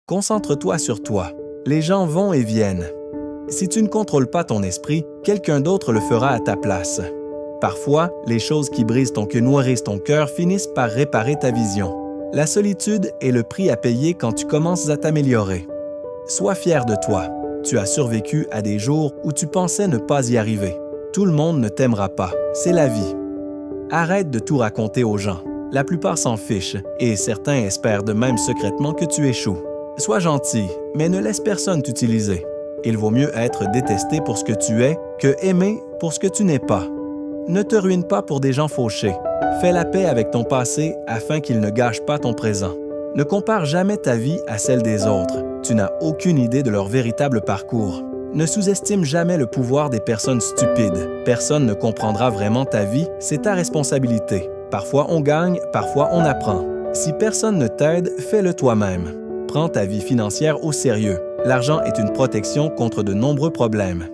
Concentre-toi sur toi. Les gens vont et viennent. Si tu ne contrôles pas ton esprit, quelqu'un d'autre le fera à ta place. Parfois, les choses qui brisent nourrissent ton cœur finissent par réparer ta vision. La solitude est le prix à payer quand tu commences à t'améliorer. Sois fier de toi. Tu as survécu à des jours où tu pensais ne pas y arriver. Tout le monde ne t'aimera pas. C'est la vie. Arrête de tout raconter aux gens. La plupart s'en fichent et certains espèrent de même secrètement que tu échoues. Sois gentil, mais ne laisse personne t'utiliser. Il vaut mieux être détesté pour ce que tu es que aimé pour ce que tu n'es pas. Ne te ruine pas pour des gens fauchés. Fais la paix avec ton passé afin qu'il ne gâche pas ton présent. Ne compare jamais ta vie à celle des autres. Tu n'as aucune idée de leur véritable parcours. Ne sous-estime jamais le pouvoir des personnes stupides. Personne ne comprendra vraiment ta vie, c'est ta responsabilité. Parfois on gagne, parfois on apprend. Si personne ne t'aide, fais-le toi-même. Prends ta vie financière au sérieux. L'argent est une protection contre de nombreux problèmes.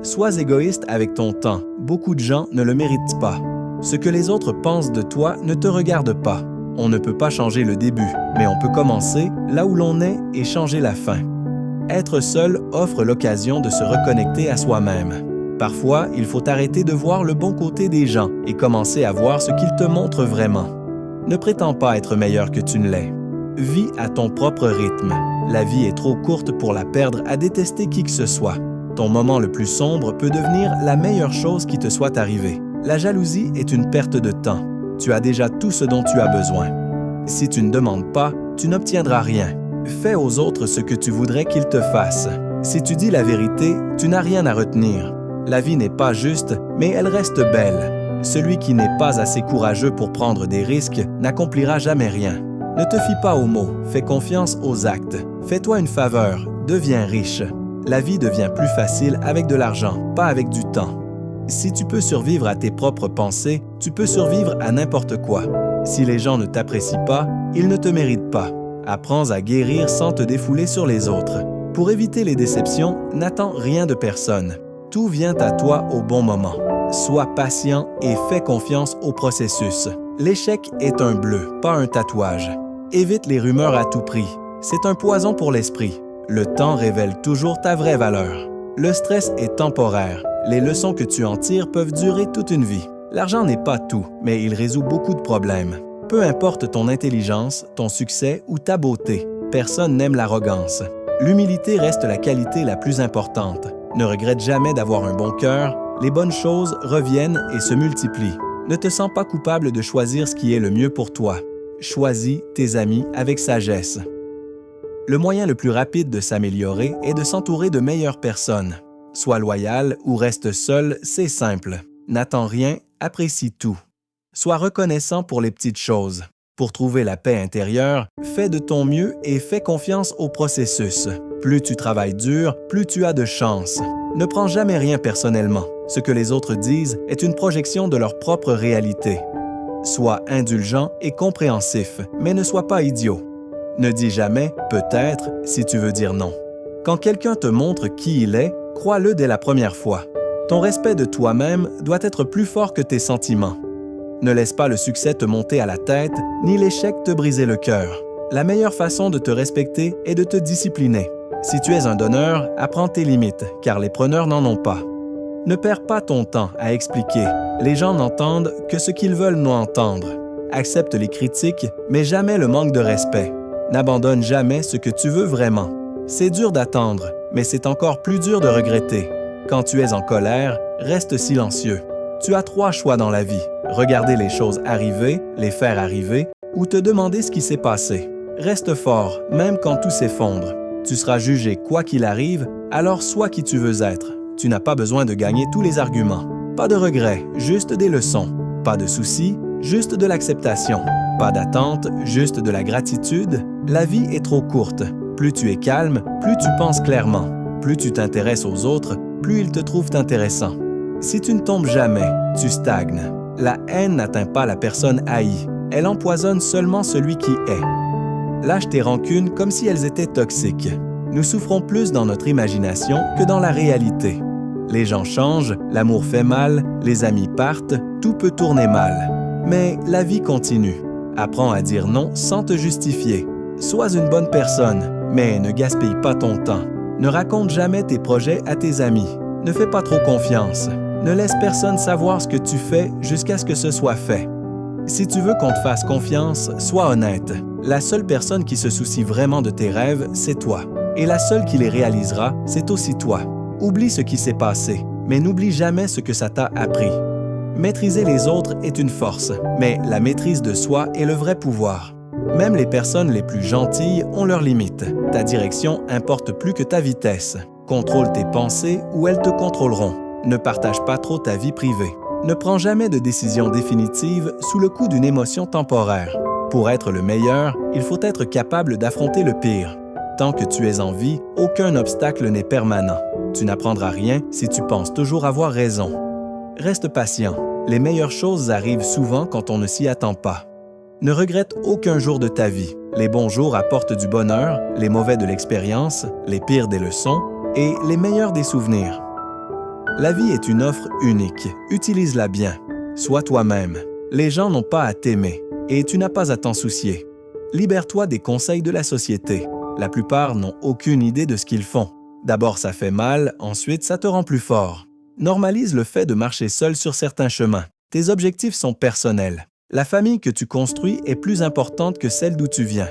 Sois égoïste avec ton temps. Beaucoup de gens ne le méritent pas. Ce que les autres pensent de toi ne te regarde pas. On ne peut pas changer le début, mais on peut commencer là où l'on est et changer la fin. Être seul offre l'occasion de se reconnecter à soi-même. Parfois, il faut arrêter de voir le bon côté des gens et commencer à voir ce qu'ils te montrent vraiment. Ne prétends pas être meilleur que tu ne l'es. Vis à ton propre rythme. La vie est trop courte pour la perdre à détester qui que ce soit. Ton moment le plus sombre peut devenir la meilleure chose qui te soit arrivée. La jalousie est une perte de temps. Tu as déjà tout ce dont tu as besoin. Si tu ne demandes pas, tu n'obtiendras rien. Fais aux autres ce que tu voudrais qu'ils te fassent. Si tu dis la vérité, tu n'as rien à retenir. La vie n'est pas juste, mais elle reste belle. Celui qui n'est pas assez courageux pour prendre des risques n'accomplira jamais rien. Ne te fie pas aux mots, fais confiance aux actes. Fais-toi une faveur, deviens riche. La vie devient plus facile avec de l'argent, pas avec du temps. Si tu peux survivre à tes propres pensées, tu peux survivre à n'importe quoi. Si les gens ne t'apprécient pas, ils ne te méritent pas. Apprends à guérir sans te défouler sur les autres. Pour éviter les déceptions, n'attends rien de personne. Tout vient à toi au bon moment. Sois patient et fais confiance au processus. L'échec est un bleu, pas un tatouage. Évite les rumeurs à tout prix. C'est un poison pour l'esprit. Le temps révèle toujours ta vraie valeur. Le stress est temporaire. Les leçons que tu en tires peuvent durer toute une vie. L'argent n'est pas tout, mais il résout beaucoup de problèmes. Peu importe ton intelligence, ton succès ou ta beauté, personne n'aime l'arrogance. L'humilité reste la qualité la plus importante. Ne regrette jamais d'avoir un bon cœur, les bonnes choses reviennent et se multiplient. Ne te sens pas coupable de choisir ce qui est le mieux pour toi. Choisis tes amis avec sagesse. Le moyen le plus rapide de s'améliorer est de s'entourer de meilleures personnes. Sois loyal ou reste seul, c'est simple. N'attends rien, apprécie tout. Sois reconnaissant pour les petites choses. Pour trouver la paix intérieure, fais de ton mieux et fais confiance au processus. Plus tu travailles dur, plus tu as de chance. Ne prends jamais rien personnellement. Ce que les autres disent est une projection de leur propre réalité. Sois indulgent et compréhensif, mais ne sois pas idiot. Ne dis jamais « peut-être » si tu veux dire non. Quand quelqu'un te montre qui il est, crois-le dès la première fois. Ton respect de toi-même doit être plus fort que tes sentiments. Ne laisse pas le succès te monter à la tête, ni l'échec te briser le cœur. La meilleure façon de te respecter est de te discipliner. Si tu es un donneur, apprends tes limites, car les preneurs n'en ont pas. Ne perds pas ton temps à expliquer. Les gens n'entendent que ce qu'ils veulent nous entendre. Accepte les critiques, mais jamais le manque de respect. N'abandonne jamais ce que tu veux vraiment. C'est dur d'attendre, mais c'est encore plus dur de regretter. Quand tu es en colère, reste silencieux. Tu as 3 choix dans la vie. Regarder les choses arriver, les faire arriver, ou te demander ce qui s'est passé. Reste fort, même quand tout s'effondre. Tu seras jugé quoi qu'il arrive, alors sois qui tu veux être. Tu n'as pas besoin de gagner tous les arguments. Pas de regrets, juste des leçons. Pas de soucis, juste de l'acceptation. Pas d'attente, juste de la gratitude. La vie est trop courte. Plus tu es calme, plus tu penses clairement. Plus tu t'intéresses aux autres, plus ils te trouvent intéressant. Si tu ne tombes jamais, tu stagnes. La haine n'atteint pas la personne haïe. Elle empoisonne seulement celui qui est. Lâche tes rancunes comme si elles étaient toxiques. Nous souffrons plus dans notre imagination que dans la réalité. Les gens changent, l'amour fait mal, les amis partent, tout peut tourner mal. Mais la vie continue. Apprends à dire non sans te justifier. Sois une bonne personne. Mais ne gaspille pas ton temps. Ne raconte jamais tes projets à tes amis. Ne fais pas trop confiance. Ne laisse personne savoir ce que tu fais jusqu'à ce que ce soit fait. Si tu veux qu'on te fasse confiance, sois honnête. La seule personne qui se soucie vraiment de tes rêves, c'est toi. Et la seule qui les réalisera, c'est aussi toi. Oublie ce qui s'est passé, mais n'oublie jamais ce que ça t'a appris. Maîtriser les autres est une force, mais la maîtrise de soi est le vrai pouvoir. Même les personnes les plus gentilles ont leurs limites. Ta direction importe plus que ta vitesse. Contrôle tes pensées ou elles te contrôleront. Ne partage pas trop ta vie privée. Ne prends jamais de décision définitive sous le coup d'une émotion temporaire. Pour être le meilleur, il faut être capable d'affronter le pire. Tant que tu es en vie, aucun obstacle n'est permanent. Tu n'apprendras rien si tu penses toujours avoir raison. Reste patient. Les meilleures choses arrivent souvent quand on ne s'y attend pas. Ne regrette aucun jour de ta vie. Les bons jours apportent du bonheur, les mauvais de l'expérience, les pires des leçons et les meilleurs des souvenirs. La vie est une offre unique. Utilise-la bien. Sois toi-même. Les gens n'ont pas à t'aimer et tu n'as pas à t'en soucier. Libère-toi des conseils de la société. La plupart n'ont aucune idée de ce qu'ils font. D'abord, ça fait mal, ensuite, ça te rend plus fort. Normalise le fait de marcher seul sur certains chemins. Tes objectifs sont personnels. La famille que tu construis est plus importante que celle d'où tu viens.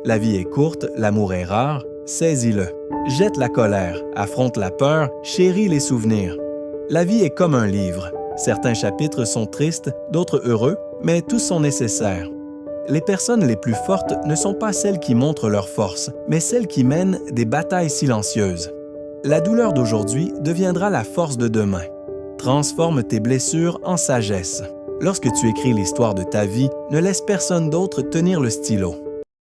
La vie est courte, l'amour est rare, saisis-le. Jette la colère, affronte la peur, chéris les souvenirs. La vie est comme un livre. Certains chapitres sont tristes, d'autres heureux, mais tous sont nécessaires. Les personnes les plus fortes ne sont pas celles qui montrent leur force, mais celles qui mènent des batailles silencieuses. La douleur d'aujourd'hui deviendra la force de demain. Transforme tes blessures en sagesse. Lorsque tu écris l'histoire de ta vie, ne laisse personne d'autre tenir le stylo.